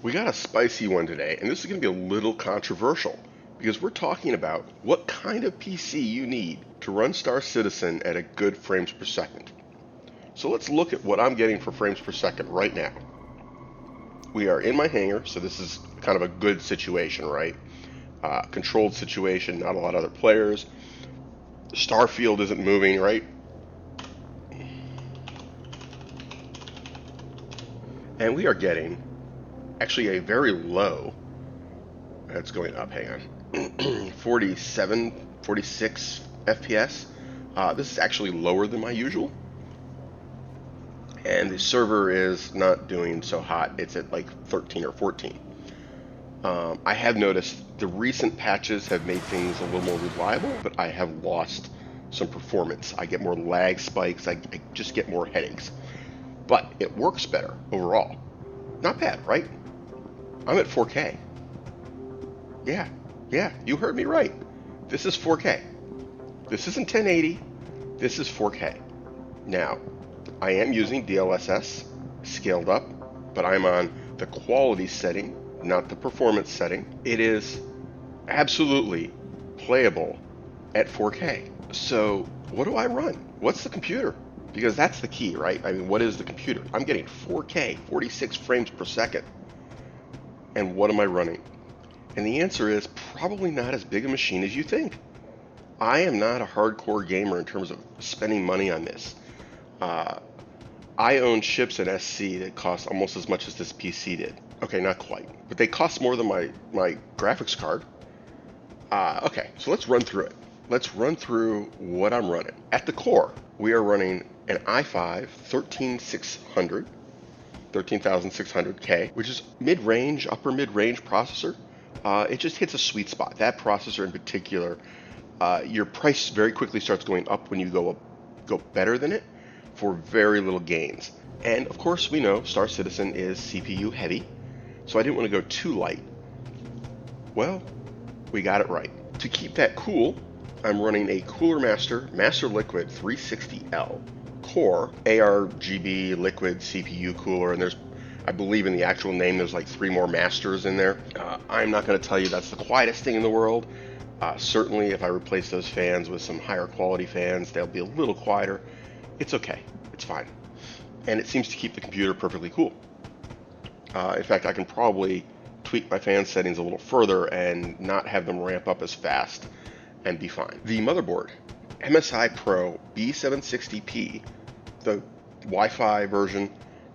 We got a spicy one today, and this is going to be a little controversial because we're talking about what kind of PC you need to run Star Citizen at a good frames per second. So let's look at what I'm getting for frames per second right now. We are in my hangar, so this is kind of a good situation, right? Controlled situation, not a lot of other players. Starfield isn't moving, right? And we are getting actually a very low, that's going up, hang on, 47, 46 FPS. This is actually lower than my usual. And the server is not doing so hot. It's at like 13 or 14. I have noticed the recent patches have made things a little more reliable, but I have lost some performance. I get more lag spikes. I just get more headaches. But it works better overall. Not bad, right? I'm at 4K. Yeah, you heard me right. This is 4K. This isn't 1080. This is 4K. Now, I am using DLSS scaled up, but I'm on the quality setting, not the performance setting. It is absolutely playable at 4K. So, what do I run? What's the computer? Because that's the key, right? I mean, what is the computer? I'm getting 4K, 46 frames per second. And what am I running? And the answer is probably not as big a machine as you think. I am not a hardcore gamer in terms of spending money on this. I own chips in SC that cost almost as much as this PC did. Okay, not quite, but they cost more than my graphics card. Okay, so let's run through it. Let's run through what I'm running. At the core, we are running an i5 13600K, which is mid-range, upper mid-range processor. It just hits a sweet spot. That processor in particular, your price very quickly starts going up when you go better than it for very little gains. And of course, we know Star Citizen is CPU heavy, so I didn't want to go too light. Well, we got it right. To keep that cool, I'm running a Cooler Master Liquid 360L core ARGB liquid CPU cooler, and I believe in the actual name, there's like 3 more masters in there. I'm not going to tell you that's the quietest thing in the world. Certainly, if I replace those fans with some higher quality fans, they'll be a little quieter. It's okay. It's fine. And it seems to keep the computer perfectly cool. In fact, I can probably tweak my fan settings a little further and not have them ramp up as fast and be fine. The motherboard, MSI Pro B760P, the Wi-Fi version,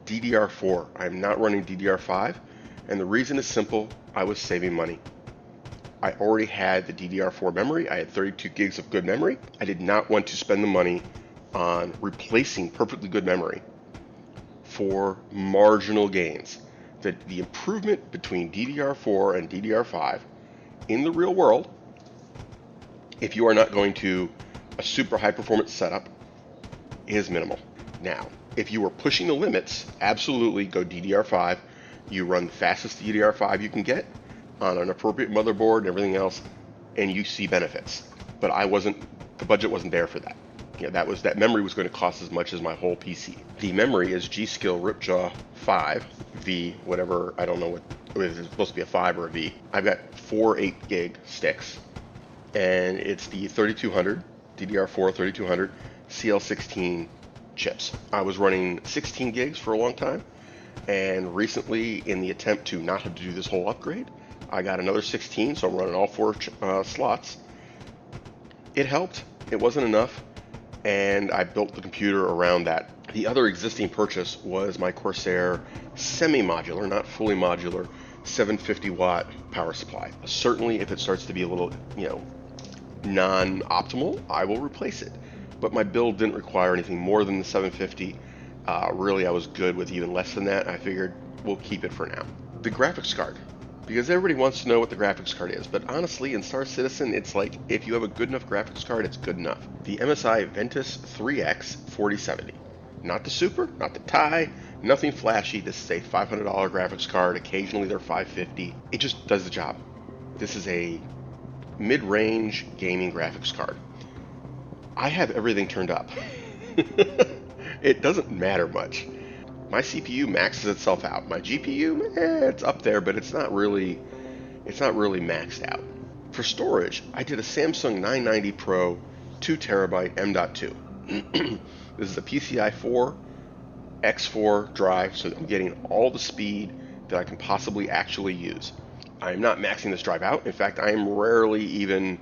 DDR4. I'm not running DDR5, and the reason is simple. I was saving money. I already had the DDR4 memory. I had 32 gigs of good memory. I did not want to spend the money on replacing perfectly good memory for marginal gains. The improvement between DDR4 and DDR5 in the real world, if you are not going to a super high performance setup, is minimal. Now, if you are pushing the limits, absolutely go DDR5. You run the fastest DDR5 you can get on an appropriate motherboard and everything else, and you see benefits. But the budget wasn't there for that. That memory was going to cost as much as my whole PC. The memory is G.Skill Ripjaw 5 V, whatever, I don't know what it's supposed to be, a 5 or a V. I've got 4 8 gig sticks, and it's the 3200 DDR4 3200 CL16 chips. I was running 16 gigs for a long time, and recently, in the attempt to not have to do this whole upgrade, I got another 16, so I'm running all 4 slots. It helped. It wasn't enough, and I built the computer around that. The other existing purchase was my Corsair semi-modular, not fully modular, 750 watt power supply. Certainly, if it starts to be a little, non-optimal, I will replace it. But my build didn't require anything more than the 750. Really, I was good with even less than that. I figured we'll keep it for now. The graphics card, because everybody wants to know what the graphics card is, but honestly, in Star Citizen, it's like, if you have a good enough graphics card, it's good enough. The MSI Ventus 3X 4070. Not the Super, not the Ti, nothing flashy. This is a $500 graphics card. Occasionally they're $550. It just does the job. This is a mid-range gaming graphics card. I have everything turned up. It doesn't matter much. My CPU maxes itself out. My GPU, it's up there, but it's not really maxed out. For storage, I did a Samsung 990 Pro 2 terabyte M.2. This is a PCI 4 X4 drive, so I'm getting all the speed that I can possibly actually use. I am not maxing this drive out. In fact, I am rarely even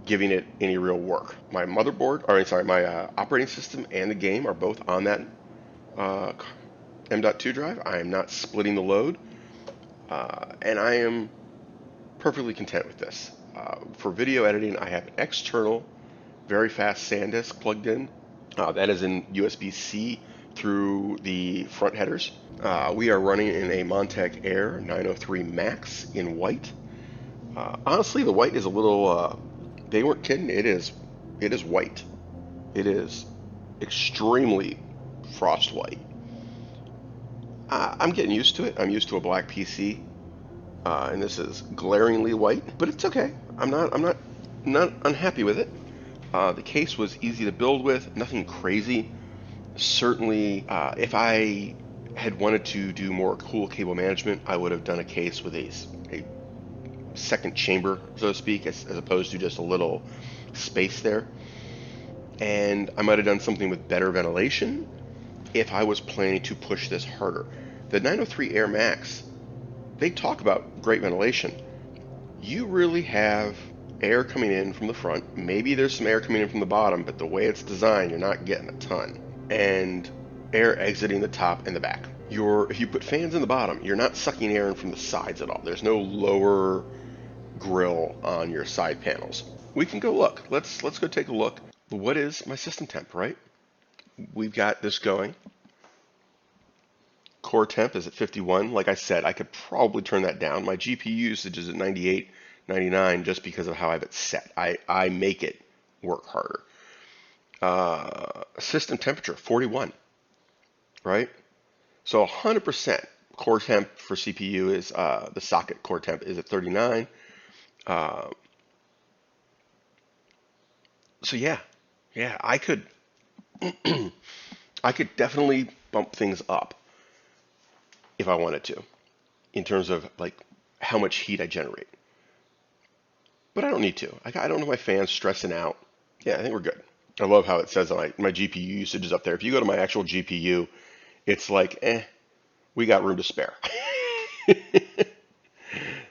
giving it any real work. My motherboard, or sorry, my operating system and the game are both on that uh, M.2 drive. I am not splitting the load, and I am perfectly content with this. For video editing, I have an external, very fast SanDisk plugged in. That is in USB-C through the front headers. We are running in a Montec Air 903 Max in white. Honestly, the white is a little. They weren't kidding. It is white. It is extremely frost white. I'm getting used to it. I'm used to a black PC, and this is glaringly white, but it's okay. I'm not unhappy with it. The case was easy to build with, nothing crazy. Certainly, if I had wanted to do more cool cable management, I would have done a case with a second chamber, so to speak, as opposed to just a little space there. And I might have done something with better ventilation if I was planning to push this harder. The 903 Air Max, they talk about great ventilation. You really have air coming in from the front. Maybe there's some air coming in from the bottom, but the way it's designed, you're not getting a ton. And air exiting the top and the back. If you put fans in the bottom, you're not sucking air in from the sides at all. There's no lower grill on your side panels. We can go look. Let's go take a look. What is my system temp, right? We've got this going. Core temp is at 51. Like I said, I could probably turn that down. My GPU usage is at 98, 99 just because of how I have it set. I make it work harder. System temperature, 41, right? So 100% core temp for CPU is, the socket core temp is at 39. So yeah, I could, I could definitely bump things up if I wanted to, in terms of like how much heat I generate. But I don't need to. I don't have my fans stressing out. Yeah, I think we're good. I love how it says that my GPU usage is up there. If you go to my actual GPU, it's like, we got room to spare.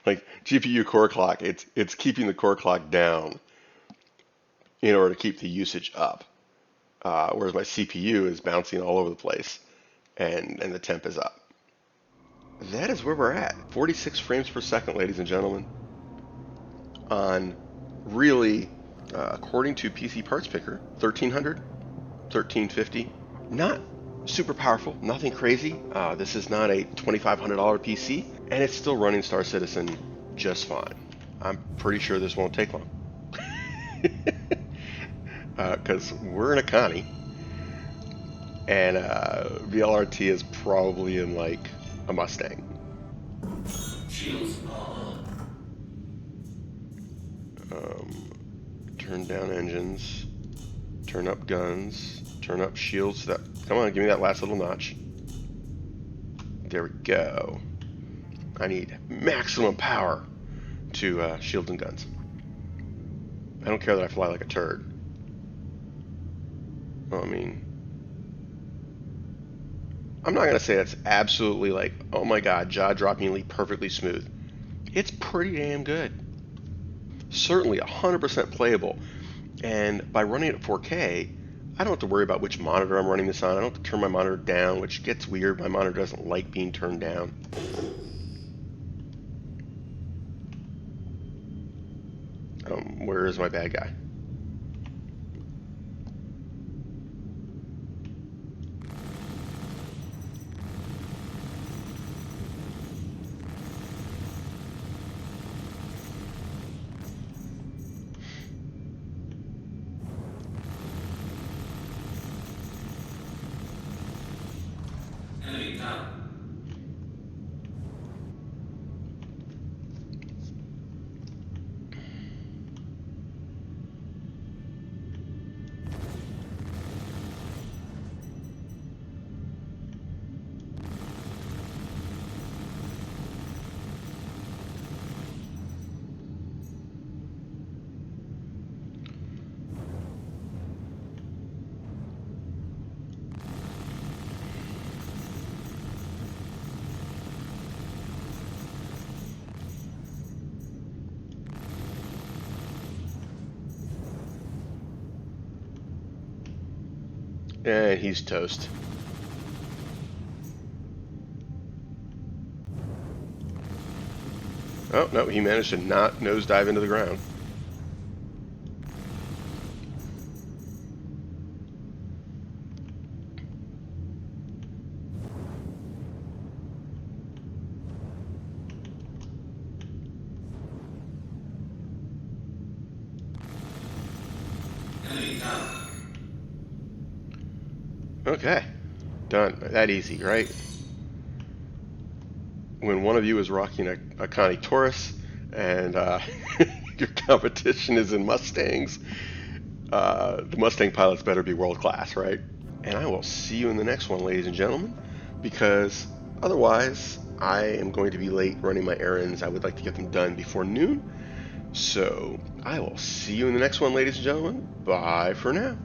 Like GPU core clock, it's keeping the core clock down in order to keep the usage up. Whereas my CPU is bouncing all over the place, and the temp is up. That is where we're at. 46 frames per second, ladies and gentlemen. On really, according to PC Parts Picker, 1300, 1350. Not super powerful, nothing crazy. This is not a $2,500 PC, and it's still running Star Citizen just fine. I'm pretty sure this won't take long. Because we're in a Connie, and VLRT is probably in like a Mustang. Turn down engines, turn up guns, turn up shields. Come on, give me that last little notch. There we go. I need maximum power to shields and guns. I don't care that I fly like a turd. I mean, I'm not going to say that's absolutely like, oh my god, jaw-droppingly perfectly smooth. It's pretty damn good. Certainly 100% playable. And by running it at 4K, I don't have to worry about which monitor I'm running this on. I don't have to turn my monitor down, which gets weird. My monitor doesn't like being turned down. Where is my bad guy? And he's toast. Oh, no, he managed to not nosedive into the ground. Okay, done. That easy, right? When one of you is rocking a Connie Taurus and your competition is in Mustangs, the Mustang pilots better be world class, right? And I will see you in the next one, ladies and gentlemen, because otherwise I am going to be late running my errands. I would like to get them done before noon. So I will see you in the next one, ladies and gentlemen. Bye for now.